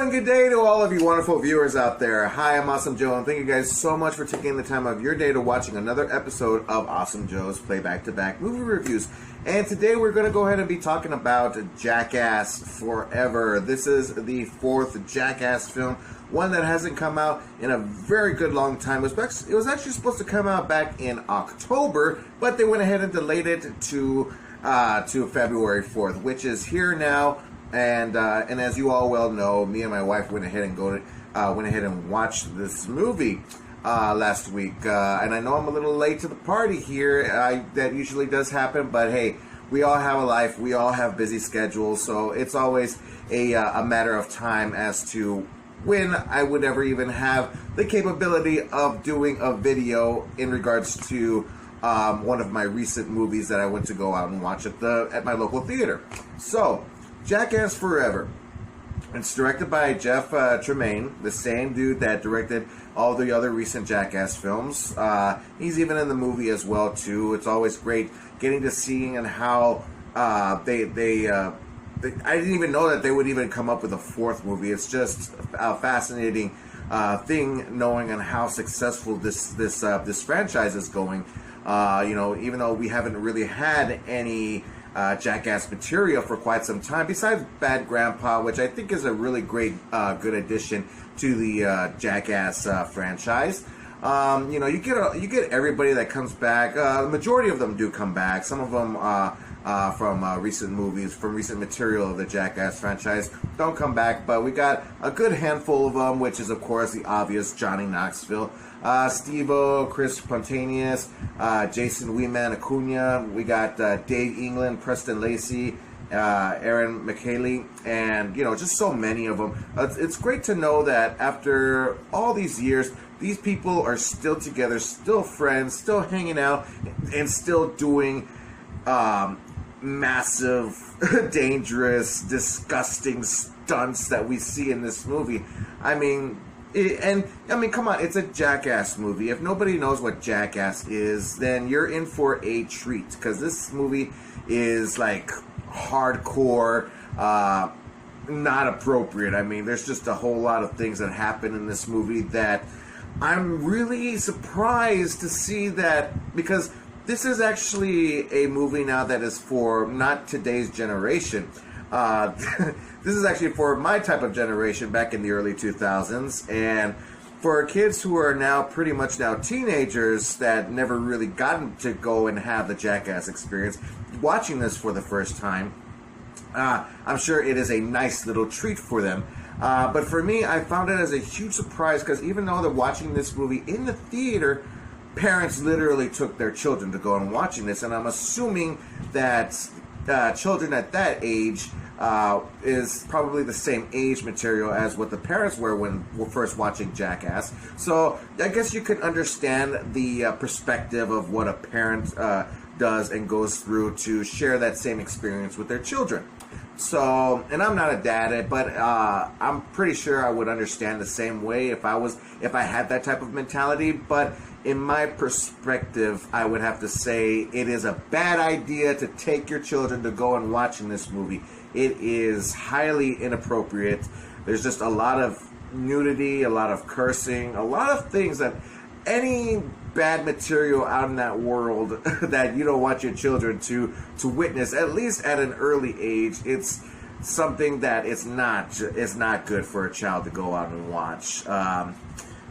and good day to all of you wonderful viewers out there. Hi, I'm Awesome Joe, and thank you guys so much for taking the time of your day to watching another episode of Awesome Joe's Play Back-to-Back Movie Reviews. And today we're going to go ahead and be talking about Jackass Forever. This is the fourth Jackass film, one that hasn't come out in a very good long time. It was actually supposed to come out back in October, but they went ahead and delayed it to February 4th, which is here now. And as you all well know, me and my wife went ahead and watched this movie last week. And I know I'm a little late to the party here. That usually does happen, but hey, we all have a life. We all have busy schedules, so it's always a matter of time as to when I would ever even have the capability of doing a video in regards to one of my recent movies that I went to go out and watch at my local theater. So, Jackass Forever. It's directed by Jeff Tremaine, the same dude that directed all the other recent Jackass films. He's even in the movie as well too. It's always great getting to see and how they I didn't even know that they would even come up with a fourth movie. It's just a fascinating thing knowing on how successful this franchise is going. Even though we haven't really had any Jackass material for quite some time, besides Bad Grandpa, which I think is a really great, good addition to the Jackass franchise. You get everybody that comes back. The majority of them do come back. Some of them from recent movies, from recent material of the Jackass franchise, don't come back. But we got a good handful of them, which is of course the obvious Johnny Knoxville, Steve-O, Chris Pontius, Jason Weeman Acuna. We got Dave England, Preston Lacey, Aaron McHaley, and just so many of them. It's great to know that after all these years, these people are still together, still friends, still hanging out, and still doing massive, dangerous, disgusting stunts that we see in this movie. I mean, come on, it's a Jackass movie. If nobody knows what Jackass is, then you're in for a treat, because this movie is like hardcore, not appropriate. I mean, there's just a whole lot of things that happen in this movie that I'm really surprised to see, that because this is actually a movie now that is for not today's generation. This is actually for my type of generation back in the early 2000s, and for kids who are now pretty much now teenagers that never really gotten to go and have the Jackass experience, watching this for the first time, I'm sure it is a nice little treat for them. But for me, I found it as a huge surprise, because even though they're watching this movie in the theater, parents literally took their children to go and watching this, and I'm assuming that children at that age is probably the same age material as what the parents were when we're first watching Jackass. So I guess you can understand the perspective of what a parent does and goes through to share that same experience with their children. So, and I'm not a dad, but I'm pretty sure I would understand the same way if I had that type of mentality. But in my perspective, I would have to say it is a bad idea to take your children to go and watching this movie. It is highly inappropriate. There's just a lot of nudity, a lot of cursing, a lot of things that any bad material out in that world that you don't want your children to witness, at least at an early age. It's something that it's not good for a child to go out and watch.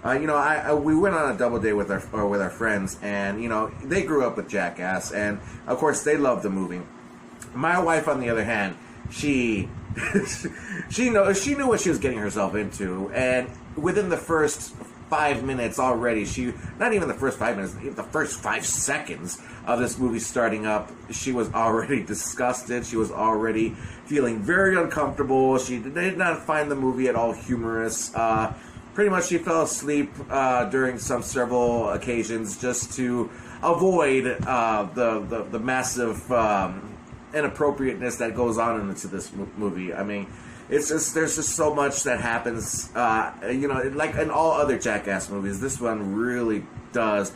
We went on a double date with our friends, and they grew up with Jackass, and of course they loved the movie. My wife, on the other hand, she knew what she was getting herself into, and within the first 5 minutes already, not even the first 5 minutes, the first 5 seconds of this movie starting up, she was already disgusted. She was already feeling very uncomfortable. She did not find the movie at all humorous. Pretty much she fell asleep during several occasions just to avoid the massive inappropriateness that goes on into this movie. I mean, there's just so much that happens, like in all other Jackass movies. This one really does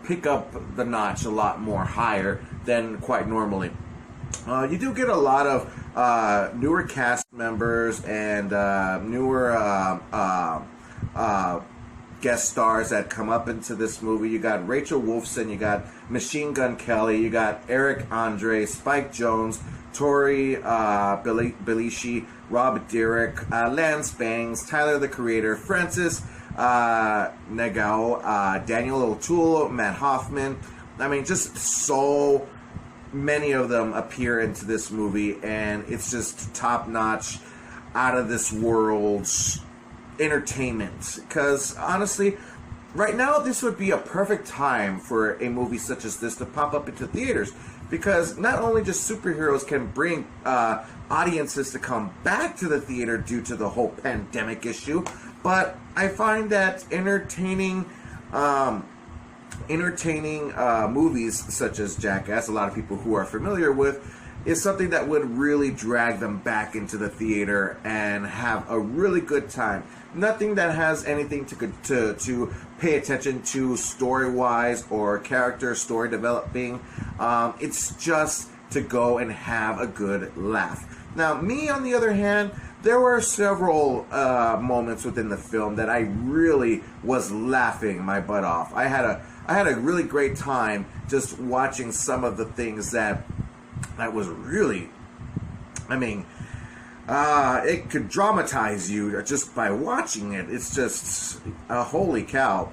pick up the notch a lot more higher than quite normally. You do get a lot of newer cast members and newer guest stars that come up into this movie. You got Rachel Wolfson, you got Machine Gun Kelly, you got Eric Andre, Spike Jones, Tori Belushi, Rob Dyrdek, Lance Bangs, Tyler the Creator, Francis Nagao, Daniel O'Toole, Matt Hoffman. I mean, just so many of them appear into this movie, and it's just top-notch, out-of-this-world entertainment. Because, honestly, right now, this would be a perfect time for a movie such as this to pop up into theaters. Because not only just superheroes can bring audiences to come back to the theater due to the whole pandemic issue, but I find that entertaining movies such as Jackass, a lot of people who are familiar with, is something that would really drag them back into the theater and have a really good time. Nothing that has anything to pay attention to story-wise or character story developing. It's just to go and have a good laugh. Now, me, on the other hand, there were several moments within the film that I really was laughing my butt off. I had a really great time just watching some of the things that was really, I mean, it could dramatize you just by watching it. It's just, holy cow,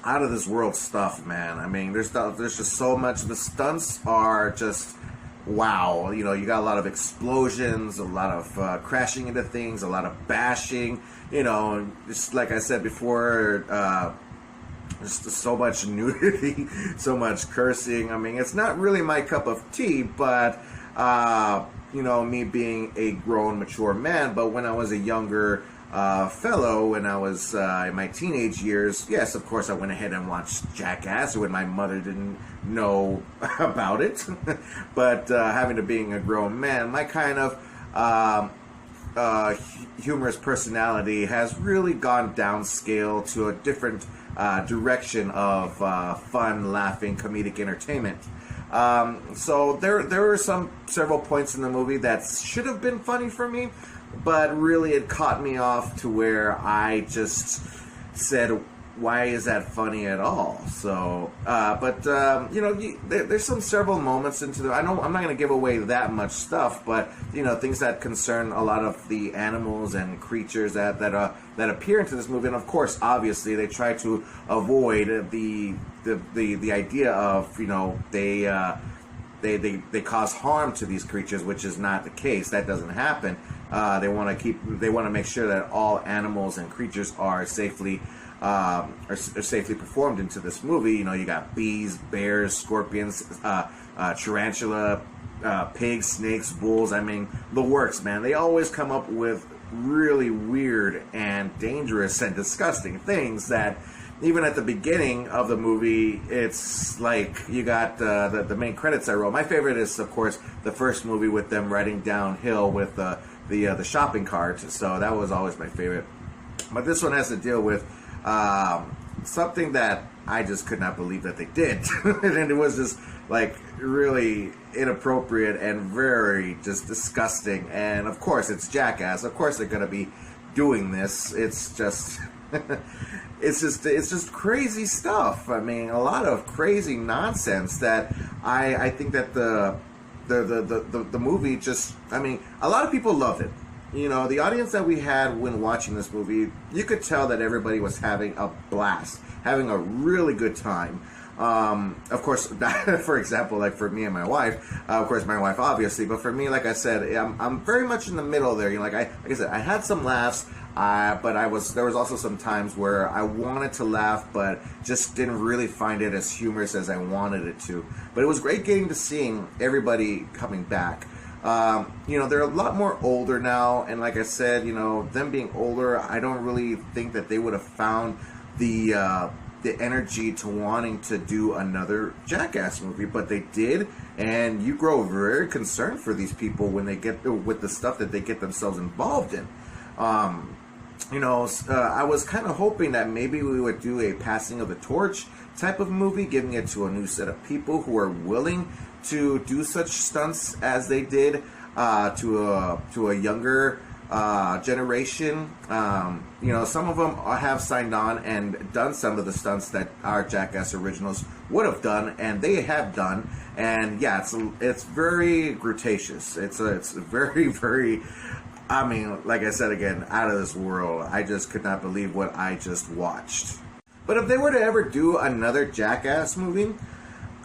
out of this world stuff, man. I mean, there's just so much. The stunts are just wow. You know, you got a lot of explosions, a lot of crashing into things, a lot of bashing. You know, just like I said before, just so much nudity, so much cursing. I mean, it's not really my cup of tea, but you know, me being a grown, mature man. But when I was a younger fellow, when I was in my teenage years, yes, of course, I went ahead and watched Jackass when my mother didn't know about it. But having to being a grown man, my kind of humorous personality has really gone downscale to a different direction of fun, laughing, comedic entertainment. So there were several points in the movie that should have been funny for me, but really it caught me off to where I just said, why is that funny at all? So, you know, there's several moments into the. I'm not going to give away that much stuff, but you know, things that concern a lot of the animals and creatures that appear into this movie, and of course, obviously, they try to avoid the idea of, you know, they cause harm to these creatures, which is not the case. That doesn't happen. They want to make sure that all animals and creatures are safely performed into this movie. You know, you got bees, bears, scorpions, tarantula, pigs, snakes, bulls. I mean, the works, man. They always come up with really weird and dangerous and disgusting things that even at the beginning of the movie, it's like you got the main credits I roll. My favorite is, of course, the first movie with them riding downhill with the shopping cart. So that was always my favorite. But this one has to deal with something that I just could not believe that they did. And it was just like really inappropriate and very just disgusting. And of course, it's Jackass. Of course, they're going to be doing this. It's just it's just crazy stuff. I mean, a lot of crazy nonsense that I think that the movie just, I mean, a lot of people loved it. You know, the audience that we had when watching this movie, you could tell that everybody was having a blast, having a really good time. Of course, for example, like for me and my wife, of course, my wife obviously, but for me, like I said, I'm very much in the middle there. You know, like I said, I had some laughs, but there was also some times where I wanted to laugh, but just didn't really find it as humorous as I wanted it to. But it was great getting to seeing everybody coming back. You know, they're a lot more older now, and like I said, you know, them being older, I don't really think that they would have found the energy to wanting to do another Jackass movie, but they did, and you grow very concerned for these people when they get with the stuff that they get themselves involved in. You know, I was kind of hoping that maybe we would do a passing of the torch type of movie, giving it to a new set of people who are willing to do such stunts as they did to a younger generation. Some of them have signed on and done some of the stunts that our Jackass originals would have done, and they have done. And yeah, it's very gratuitous. It's very, very. I mean, like I said again, out of this world. I just could not believe what I just watched. But if they were to ever do another Jackass movie,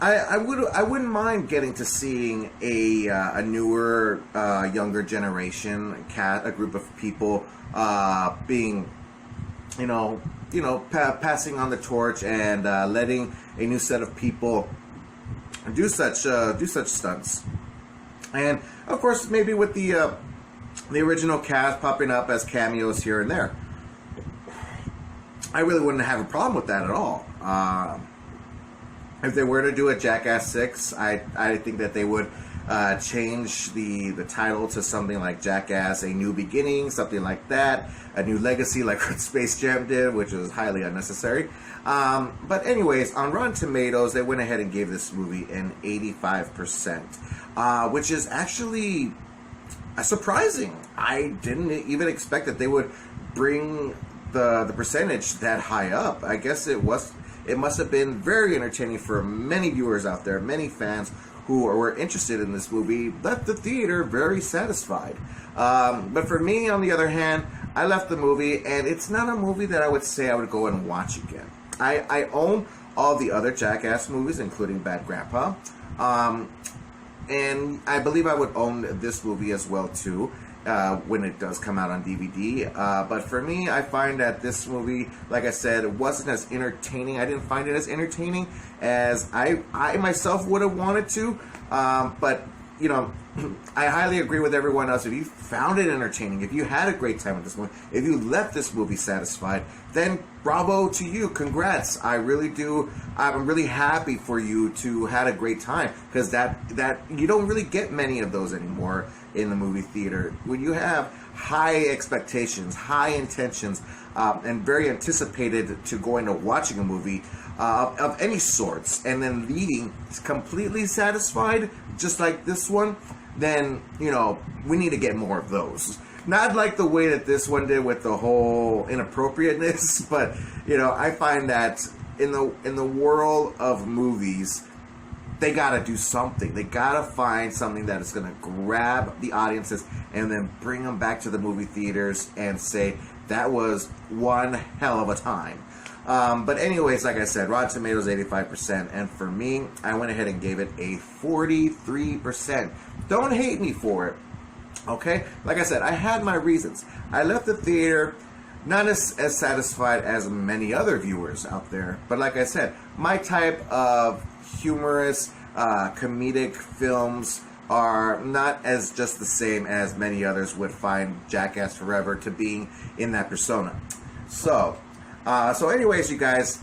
I wouldn't mind getting to seeing a newer, younger generation a group of people being, passing on the torch and letting a new set of people do such stunts. And of course, maybe with the original cast popping up as cameos here and there, I really wouldn't have a problem with that at all. If they were to do a Jackass 6, I think that they would change the title to something like Jackass: A New Beginning, something like that, a new legacy, like what Space Jam did, which was highly unnecessary. But anyways, on Rotten Tomatoes, they went ahead and gave this movie an 85%, which is actually surprising. I didn't even expect that they would bring the percentage that high up. I guess it must have been very entertaining for many viewers out there, many fans who were interested in this movie, left the theater very satisfied. But for me, on the other hand, I left the movie, and it's not a movie that I would say I would go and watch again. I own all the other Jackass movies, including Bad Grandpa, and I believe I would own this movie as well, too. When it does come out on DVD. But for me, I find that this movie, like I said, wasn't as entertaining. I didn't find it as entertaining as I myself would have wanted to. But, I highly agree with everyone else. If you found it entertaining, if you had a great time with this movie, if you left this movie satisfied, then bravo to you. Congrats. I really do. I'm really happy for you to had a great time, because that you don't really get many of those anymore in the movie theater. When you have high expectations, high intentions, and very anticipated to going to watching a movie of any sorts, and then leaving completely satisfied, just like this one, then, we need to get more of those. Not like the way that this one did with the whole inappropriateness, but, I find that in the world of movies, they gotta do something. They gotta find something that is gonna grab the audiences and then bring them back to the movie theaters and say, that was one hell of a time. But anyways, like I said, Rotten Tomatoes 85%, and for me, I went ahead and gave it a 43%. Don't hate me for it, okay? Like I said, I had my reasons. I left the theater not as satisfied as many other viewers out there, but like I said, my type of humorous, comedic films are not as just the same as many others would find Jackass Forever to being in that persona. So anyways, you guys,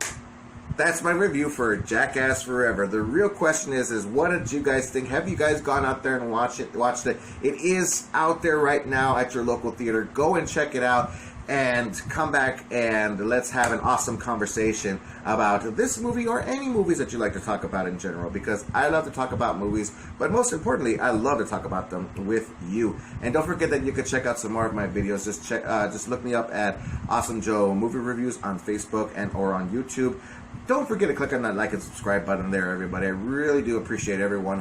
that's my review for Jackass Forever. The real question is what did you guys think? Have you guys gone out there and watched it? It is out there right now at your local theater. Go and check it out, and come back and let's have an awesome conversation about this movie or any movies that you like to talk about in general, because I love to talk about movies, but most importantly, I love to talk about them with you. And don't forget that you can check out some more of my videos. Just look me up at Awesome Joe Movie Reviews on Facebook and or on YouTube. Don't forget to click on that like and subscribe button there, everybody. I really do appreciate everyone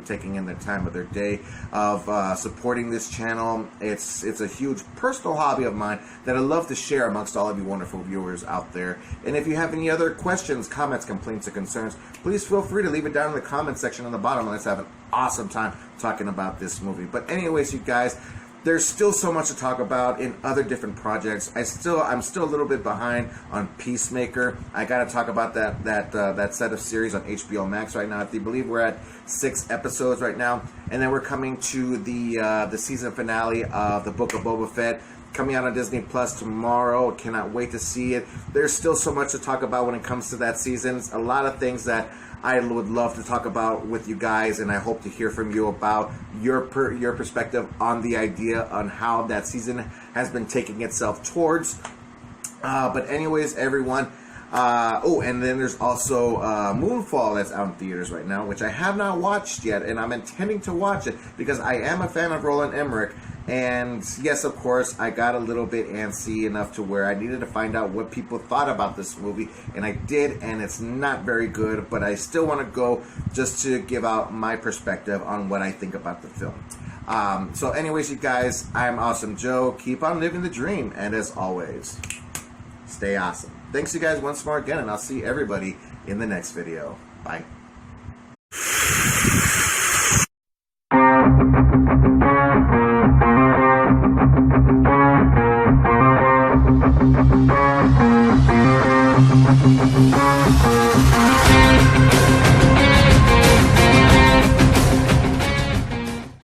taking in the time of their day of supporting this channel. It's a huge personal hobby of mine that I love to share amongst all of you wonderful viewers out there. And if you have any other questions, comments, complaints, or concerns, please feel free to leave it down in the comment section on the bottom, and let's have an awesome time talking about this movie. But anyways, you guys, there's still so much to talk about in other different projects. I'm still a little bit behind on Peacemaker. I got to talk about that set of series on HBO Max right now. I believe we're at 6 episodes right now, and then we're coming to the season finale of the Book of Boba Fett, coming out on Disney Plus tomorrow. Cannot wait to see it. There's still so much to talk about when it comes to that season. A lot of things that I would love to talk about with you guys, and I hope to hear from you about your perspective on the idea on how that season has been taking itself towards. But anyways, everyone, Oh, and then there's also Moonfall that's out in theaters right now, which I have not watched yet, and I'm intending to watch it because I am a fan of Roland Emmerich. And yes, of course, I got a little bit antsy enough to where I needed to find out what people thought about this movie, and I did, and it's not very good, but I still want to go just to give out my perspective on what I think about the film. So anyways, you guys, I'm Awesome Joe. Keep on living the dream, and as always, stay awesome. Thanks you guys once more again, and I'll see everybody in the next video. Bye.